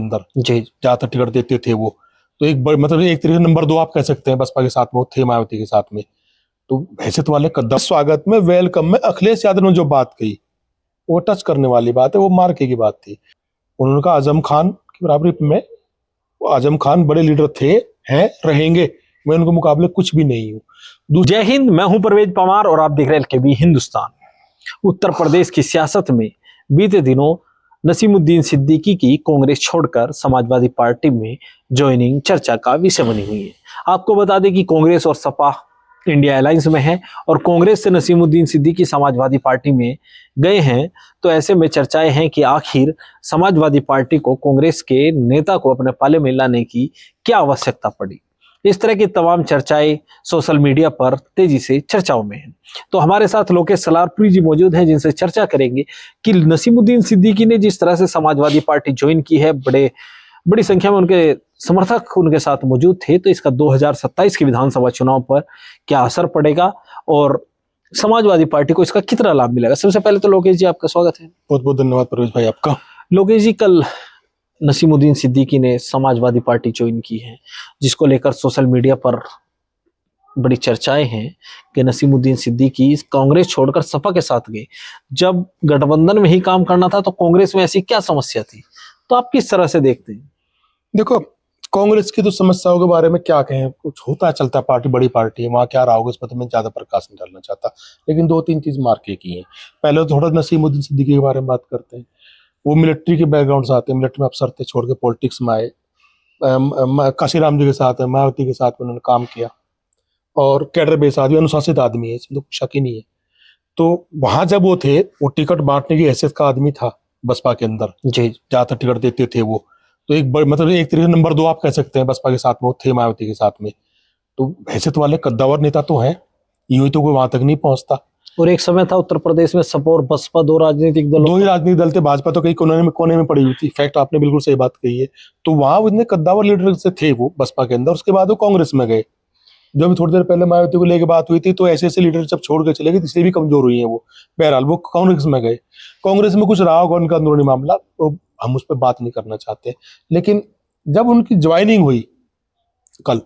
अंदर जी ज्यादातर टिकट देते थे वो। तो एक मतलब एक तरीके से नंबर 2 आप कह सकते हैं बसपा के साथ में वो थे, मायावती के साथ में। तो हैसियत वाले कदम स्वागत में वेलकम में अखिलेश यादव ने जो बात कही वो टच करने वाली बात है, वो मार्के की बात थी। उन्होंने कहा आजम खान की बराबरी में, वो आजम खान बड़े लीडर थे, हैं, रहेंगे, मैं उनके मुकाबले कुछ भी नहीं हूँ। जय हिंद, मैं हूं परवेज पवार और आप देख रहे हैं एलकेबी हिंदुस्तान। उत्तर प्रदेश की सियासत में बीते दिनों नसीमुद्दीन सिद्दीकी की कांग्रेस छोड़कर समाजवादी पार्टी में ज्वाइनिंग चर्चा का विषय बनी हुई है। आपको बता दें कि कांग्रेस और सपा इंडिया अलायंस में है और कांग्रेस से नसीमुद्दीन सिद्दीकी समाजवादी पार्टी में गए हैं। तो ऐसे में चर्चाएं हैं कि आखिर समाजवादी पार्टी को कांग्रेस के नेता को अपने पाले में लाने की क्या आवश्यकता पड़ी। इस तरह की तमाम चर्चाएं सोशल मीडिया पर तेजी से चर्चाओं में हैं। तो हमारे साथ लोकेश सलारपुरी जी मौजूद हैं जिनसे चर्चा करेंगे कि नसीमुद्दीन सिद्दीकी ने जिस तरह से समाजवादी पार्टी ज्वाइन की है, बड़ी संख्या में उनके समर्थक उनके साथ मौजूद थे, तो इसका 2027 के विधानसभा चुनाव पर क्या असर पड़ेगा और समाजवादी पार्टी को इसका कितना लाभ मिलेगा। सबसे पहले तो लोकेश जी आपका स्वागत है। बहुत बहुत धन्यवाद परवेज भाई आपका। लोकेश जी, कल नसीमुद्दीन सिद्दीकी ने समाजवादी पार्टी ज्वाइन की है, जिसको लेकर सोशल मीडिया पर बड़ी चर्चाएं हैं कि नसीमुद्दीन सिद्दीकी कांग्रेस छोड़कर सपा के साथ गए। जब गठबंधन में ही काम करना था तो कांग्रेस में ऐसी क्या समस्या थी, तो आप किस तरह से देखते हैं? देखो, कांग्रेस की तो समस्याओं के बारे में क्या कहें, कुछ होता चलता, पार्टी बड़ी पार्टी है, वहां क्या रहा होगा इस पर तो मैं ज्यादा प्रकाश नहीं डालना चाहता। लेकिन 2-3 चीज मार्के की है। पहले तो थोड़ा नसीमुद्दीन सिद्दीकी के बारे में बात करते हैं। वो मिलिट्री के बैकग्राउंड से आते हैं, मिलिट्री में अफसर थे, छोड़ के पॉलिटिक्स में आए। काशीराम जी के साथ है, मायावती के साथ उन्होंने काम किया और कैडर बेस आदमी, अनुशासित आदमी है, इसमें तो शक ही नहीं है। तो वहां जब वो थे, वो टिकट बांटने की हैसियत का आदमी था बसपा के अंदर, जी ज्यादातर टिकट देते थे वो। तो एक मतलब एक तरीके से नंबर 2 आप कह सकते हैं बसपा के साथ में वो थे, मायावती के साथ में। तो हैसियत वाले कद्दावर नेता तो हैं, यूं ही तो कोई वहां तक नहीं पहुंचता। और एक समय था उत्तर प्रदेश में सपा और बसपा दो ही राजनीतिक दल थे। भाजपा तो कई कोने में पड़ी हुई थी। फैक्ट आपने बिल्कुल सही बात कही है। तो वहां इतने कद्दावर लीडर से थे वो बसपा के अंदर। उसके बाद वो कांग्रेस में गए। जो भी थोड़ी देर पहले मायावती को लेकर बात हुई थी, तो ऐसे ऐसे लीडर जब छोड़ के चले गए, इसलिए भी कमजोर हुई है वो। बहरहाल वो कांग्रेस में गए। कांग्रेस में कुछ रहा होगा उनका अंदरूनी मामला, तो हम उस पर बात नहीं करना चाहते। लेकिन जब उनकी ज्वाइनिंग हुई कल,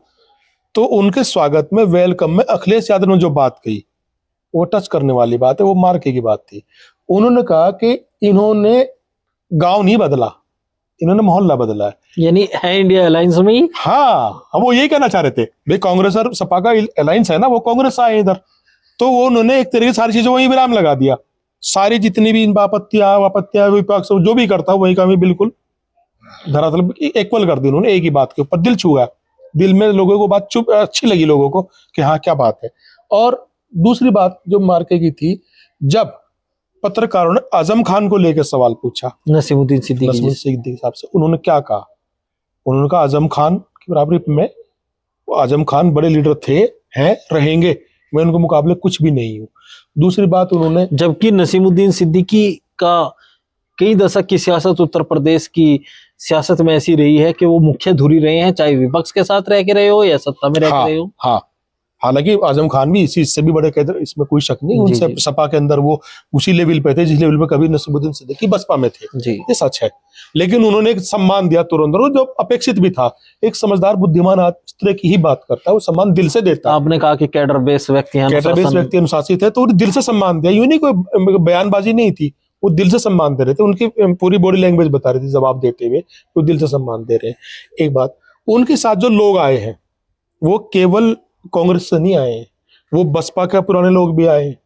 तो उनके स्वागत में, वेलकम में अखिलेश यादव ने जो बात कही वो टच करने वाली बात है, वो मार्के की बात थी। उन्होंने कहा कि इन्होंने गांव नहीं बदला, इन्होंने मोहल्ला बदला है। यानी है इंडिया अलायंस में ही। हाँ, हम वो यही कहना चाह रहे थे भाई, कांग्रेस और सपा का अलायंस है ना, वो कांग्रेस आए इधर। तो वो उन्होंने एक तरीके से सारी चीजों वहीं विराम लगा दिया। सारी जितनी भी आपत्तियां विपक्ष जो भी करता वही का भी बिल्कुल धरातल इक्वल कर दी उन्होंने, एक ही बात के ऊपर। दिल छुआ, दिल में लोगों को बात चुप अच्छी लगी लोगों को कि हाँ क्या बात है। और दूसरी बात जो मार्के की थी, जब पत्रकारों ने आजम खान को लेकर सवाल पूछा नसीमुद्दीन सिद्दीकी साहब से, उन्होंने क्या कहा? उन्होंने कहा आजम खान की बराबरी में, आजम खान बड़े लीडर थे, हैं, रहेंगे, मैं उनके मुकाबले कुछ भी नहीं हूँ। दूसरी बात उन्होंने, जबकि नसीमुद्दीन सिद्दीकी का कई दशक की सियासत उत्तर प्रदेश की सियासत में ऐसी रही है कि वो मुख्य धुरी रहे हैं, चाहे विपक्ष के साथ रह के रहे हो या सत्ता में रह के रहे हो। हाँ, हालांकि आजम खान भी इससे भी बड़े कैडर, इसमें कोई शक नहीं। उनसे सपा के अंदर वो उसी लेवल पे थे जिस लेवल पे कभी नसीमुद्दीन सिद्दीकी बसपा में थे, ये सच है। लेकिन उन्होंने एक सम्मान दिया तुरंत, और जो अपेक्षित भी था। एक समझदार बुद्धिमान इस तरह की ही बात करता है, वो सम्मान दिल से देता है। आपने कहा कि कैडर बेस व्यक्ति अनुशासित है, तो दिल से सम्मान दिया। यूं नहीं कोई बयानबाजी नहीं थी, वो दिल से सम्मान दे रहे थे। उनकी पूरी बॉडी लैंग्वेज बता रही थी जवाब देते हुए, वो दिल से सम्मान दे रहे हैं। एक बात, उनके साथ जो लोग आए हैं वो केवल कांग्रेस से नहीं आए हैं, वो बसपा के पुराने लोग भी आए हैं,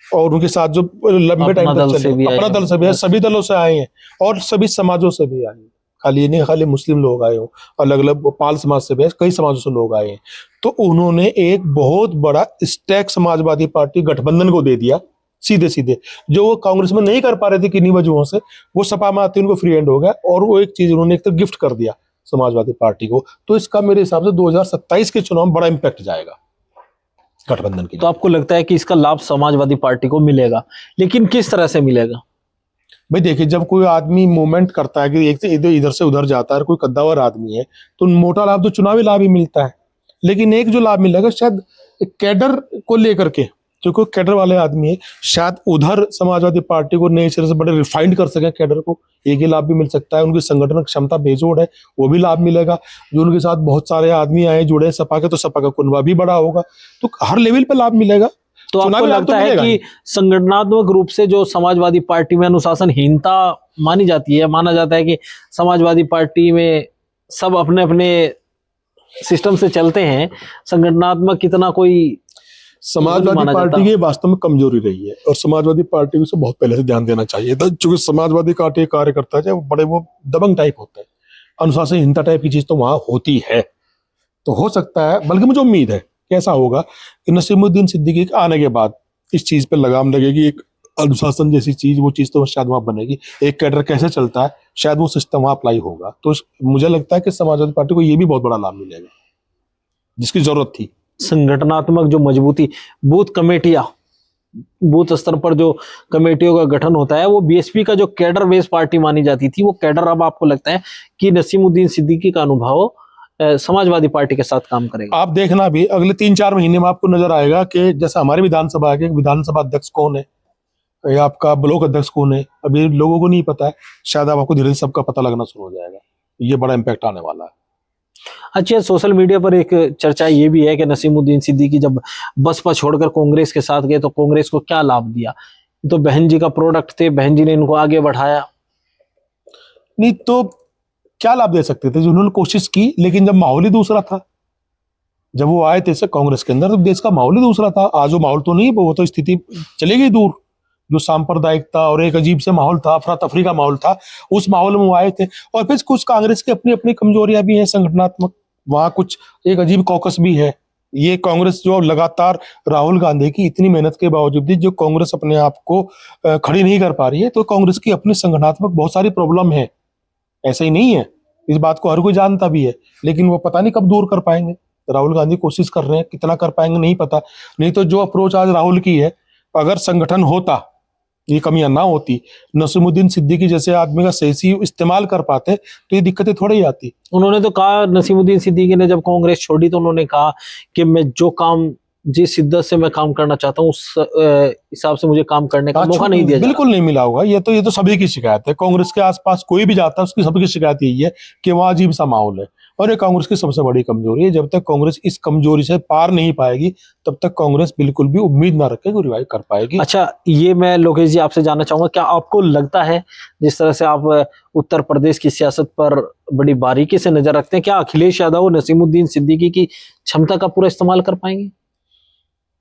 और उनके साथ जो लंबे टाइम तक चले, अपना दल से भी, सभी दलों से आए हैं, और सभी समाजों से भी आए हैं। खाली ये नहीं खाली मुस्लिम लोग आए हो, अलग अलग पाल समाज से भी, कई समाजों से लोग आए हैं। तो उन्होंने एक बहुत बड़ा स्टैक समाजवादी पार्टी गठबंधन को दे दिया सीधे सीधे, जो वो कांग्रेस में नहीं कर पा रहे थे किन्हीं वजहों से। वो सपा में आते उनको फ्री हैंड हो गया, और वो एक चीज उन्होंने एक तो गिफ्ट कर दिया समाजवादी पार्टी को। तो इसका मेरे हिसाब से 2027 के चुनाव में बड़ा इंपैक्ट जाएगा गठबंधन की। तो आपको लगता है कि इसका लाभ समाजवादी पार्टी को मिलेगा, लेकिन किस तरह से मिलेगा? भाई देखिए, जब कोई आदमी मूवमेंट करता है कि एक से इधर से उधर जाता है, कोई कद्दावर आदमी है, तो मोटा लाभ तो चुनावी लाभ ही मिलता है। लेकिन एक जो लाभ मिलेगा शायद कैडर को लेकर के, क्योंकि कैडर वाले आदमी है, शायद उधर समाजवादी पार्टी को नए सिरे से बड़े रिफाइंड कर सके कैडर को, एक ही लाभ भी मिल सकता है। उनकी संगठन क्षमता बेजोड़ है, वो भी लाभ मिलेगा। जो उनके साथ बहुत सारे आदमी आए जुड़े सपा के, तो सपा का कुनबा भी बड़ा होगा, तो हर लेवल पे लाभ मिलेगा। तो आपको चुनावी लाभ लगता तो है मिलेगा कि ही। संगठनात्मक रूप से जो समाजवादी पार्टी में अनुशासनहीनता मानी जाती है, माना जाता है कि समाजवादी पार्टी में सब अपने अपने सिस्टम से चलते हैं, संगठनात्मक कितना कोई समाजवादी माना पार्टी जाता। की वास्तव में कमजोरी रही है, और समाजवादी पार्टी को इसे बहुत पहले से ध्यान देना चाहिए था। चूंकि समाजवादी पार्टी के कार्यकर्ता जो बड़े वो दबंग टाइप होते हैं, अनुशासनहीनता टाइप की चीज तो वहां होती है। तो हो सकता है, बल्कि मुझे उम्मीद है कि ऐसा होगा कि नसीमुद्दीन सिद्दीकी के आने के बाद इस चीज पे लगाम लगेगी, एक अनुशासन जैसी चीज, वो चीज तो शायद वहां बनेगी। एक कैडर कैसे चलता है, शायद वो सिस्टम वहां अप्लाई होगा। तो मुझे लगता है कि समाजवादी पार्टी को ये भी बहुत बड़ा लाभ मिलेगा, जिसकी जरूरत थी। संगठनात्मक जो मजबूती, बूथ कमेटियां, बूथ स्तर पर जो कमेटियों का गठन होता है, वो बीएसपी का जो कैडर बेस पार्टी मानी जाती थी, वो कैडर अब आपको लगता है कि नसीमुद्दीन सिद्दीकी का अनुभव समाजवादी पार्टी के साथ काम करेगा? आप देखना भी अगले 3-4 महीने में आपको नजर आएगा कि जैसे हमारे विधानसभा के विधानसभा अध्यक्ष कौन है या आपका ब्लॉक अध्यक्ष कौन है, अभी लोगों को नहीं पता है। शायद अब आपको धीरे धीरे सबका पता लगना शुरू हो जाएगा। ये बड़ा इम्पैक्ट आने वाला है। अच्छा, सोशल मीडिया पर एक चर्चा ये भी है कि नसीमुद्दीन सिद्दीकी जब बसपा छोड़कर कांग्रेस के साथ गए तो कांग्रेस को क्या लाभ दिया? तो बहन जी का प्रोडक्ट थे, बहन जी ने इनको आगे बढ़ाया। नहीं तो क्या लाभ दे सकते थे? उन्होंने कोशिश की, लेकिन जब माहौल ही दूसरा था, जब वो आए थे कांग्रेस के अंदर, तो देश का माहौल ही दूसरा था। आज वो माहौल तो नहीं, वो तो स्थिति चली गई दूर। जो सांप्रदायिकता और एक अजीब से माहौल था, अफरा तफरी का माहौल था, उस माहौल में वो आए थे। और फिर कुछ कांग्रेस की अपनी अपनी कमजोरियां भी हैं संगठनात्मक, वहां कुछ एक अजीब कॉकस भी है। ये कांग्रेस जो लगातार राहुल गांधी की इतनी मेहनत के बावजूद भी जो कांग्रेस अपने आप को खड़ी नहीं कर पा रही है, तो कांग्रेस की अपनी संगठनात्मक बहुत सारी प्रॉब्लम है। ऐसा ही नहीं है, इस बात को हर कोई जानता भी है, लेकिन वो पता नहीं कब दूर कर पाएंगे। राहुल गांधी कोशिश कर रहे हैं, कितना कर पाएंगे नहीं पता। नहीं तो जो अप्रोच आज राहुल की है, अगर संगठन होता, ये कमियां ना होती, नसीमुद्दीन सिद्दीकी जैसे आदमी का सही इस्तेमाल कर पाते, तो ये दिक्कतें थोड़ी ही आती। उन्होंने तो कहा, नसीमुद्दीन सिद्दीकी ने जब कांग्रेस छोड़ी तो उन्होंने कहा कि मैं जो काम जिस शिद्दत से मैं काम करना चाहता हूँ उस हिसाब से मुझे काम करने का मौका नहीं दिया जा रहा। बिल्कुल नहीं मिला होगा। ये तो सभी की शिकायत है। कांग्रेस के आसपास कोई भी जाता है, उसकी सभी की शिकायत यही है कि वहाँ अजीब सा माहौल है, और ये कांग्रेस की सबसे बड़ी कमजोरी है। जब तक कांग्रेस इस कमजोरी से पार नहीं पाएगी, तब तक कांग्रेस बिल्कुल भी उम्मीद ना रखे कि रिवाइव कर पाएगी। अच्छा, ये मैं लोकेश जी आपसे जानना चाहूंगा, क्या आपको लगता है, जिस तरह से आप उत्तर प्रदेश की सियासत पर बड़ी बारीकी से नजर रखते हैं, क्या अखिलेश यादव नसीमुद्दीन सिद्दीकी की क्षमता का पूरा इस्तेमाल कर पाएंगे?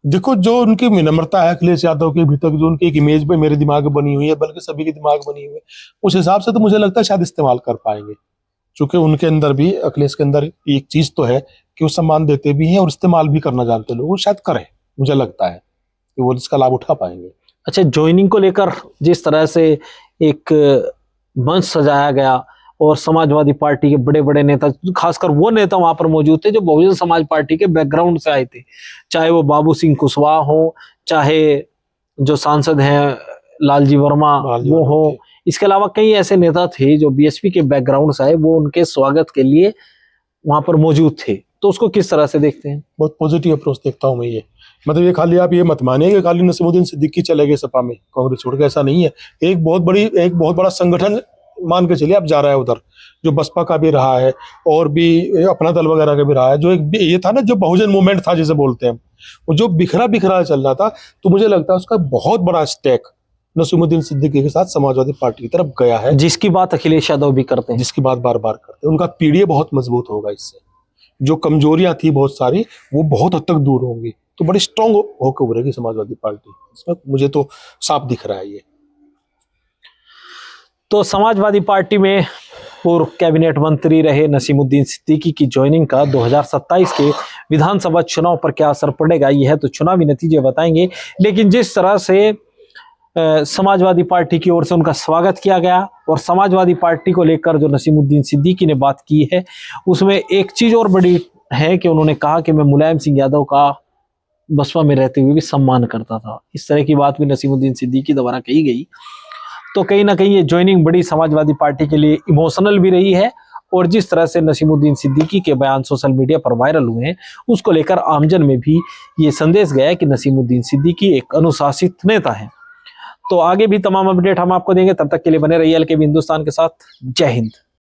देखो, जो उनकी विनम्रता है अखिलेश यादव के भीतर, जो उनकी एक इमेज पे मेरे दिमाग में बनी हुई है, बल्कि सभी के दिमाग बनी हुई है, उस हिसाब से तो मुझे लगता है शायद इस्तेमाल कर पाएंगे। क्योंकि उनके अंदर भी, अखिलेश के अंदर एक चीज तो है कि वो सम्मान देते भी हैं और इस्तेमाल भी करना जानते लोग, वो शायद करें। मुझे लगता है कि वो इसका लाभ उठा पाएंगे। अच्छा, ज्वाइनिंग को लेकर जिस तरह से एक मंच सजाया गया और समाजवादी पार्टी के बड़े बड़े नेता, खासकर वो नेता वहां पर मौजूद थे जो बहुजन समाज पार्टी के बैकग्राउंड से आए थे, चाहे वो बाबू सिंह कुशवाहा हो, चाहे जो सांसद हैं लालजी वर्मा वो हो, इसके अलावा कई ऐसे नेता थे जो बीएसपी के बैकग्राउंड से आए, वो उनके स्वागत के लिए वहां पर मौजूद थे। तो उसको किस तरह से देखते हैं? बहुत पॉजिटिव अप्रोच देखता हूँ मैं ये। मतलब ये खाली आप ये मत मानिए कि खाली नसीमुद्दीन सिद्दीकी चले गए सपा में कांग्रेस छोड़ के, ऐसा नहीं है। एक बहुत बड़ा संगठन मान के चलिए आप जा रहा है उधर, जो बसपा का भी रहा है और भी अपना दल वगैरह का भी रहा है। जो एक ये था ना, जो बहुजन मूवमेंट था जिसे बोलते हैं, वो जो बिखरा बिखरा चल रहा था, तो मुझे लगता है उसका बहुत बड़ा स्टेक नसीमुद्दीन सिद्दीकी के साथ समाजवादी पार्टी की तरफ गया है, जिसकी बात अखिलेश यादव भी करते हैं, जिसकी बात बार बार करते हैं। उनका पीढ़ी बहुत मजबूत होगा इससे, जो कमजोरियां थी बहुत सारी, वो बहुत हद तक दूर होंगी, तो बड़ी स्ट्रांग होकर उभरेगी समाजवादी पार्टी। इसमें मुझे तो साफ दिख रहा है ये। तो समाजवादी पार्टी में पूर्व कैबिनेट मंत्री रहे नसीमुद्दीन सिद्दीकी की ज्वाइनिंग का 2027 के विधानसभा चुनाव पर क्या असर पड़ेगा, यह तो चुनावी नतीजे बताएंगे। लेकिन जिस तरह से समाजवादी पार्टी की ओर से उनका स्वागत किया गया और समाजवादी पार्टी को लेकर जो नसीमुद्दीन सिद्दीकी ने बात की है, उसमें एक चीज और बड़ी है कि उन्होंने कहा कि मैं मुलायम सिंह यादव का बसपा में रहते हुए भी सम्मान करता था। इस तरह की बात भी नसीमुद्दीन सिद्दीकी द्वारा कही गई। तो कहीं ना कहीं ये ज्वाइनिंग बड़ी समाजवादी पार्टी के लिए इमोशनल भी रही है और जिस तरह से नसीमुद्दीन सिद्दीकी के बयान सोशल मीडिया पर वायरल हुए हैं, उसको लेकर आमजन में भी ये संदेश गया है कि नसीमुद्दीन सिद्दीकी एक अनुशासित नेता है। तो आगे भी तमाम अपडेट हम आपको देंगे, तब तक के लिए बने रहिए एलकेबी हिंदुस्तान के साथ। जय हिंद।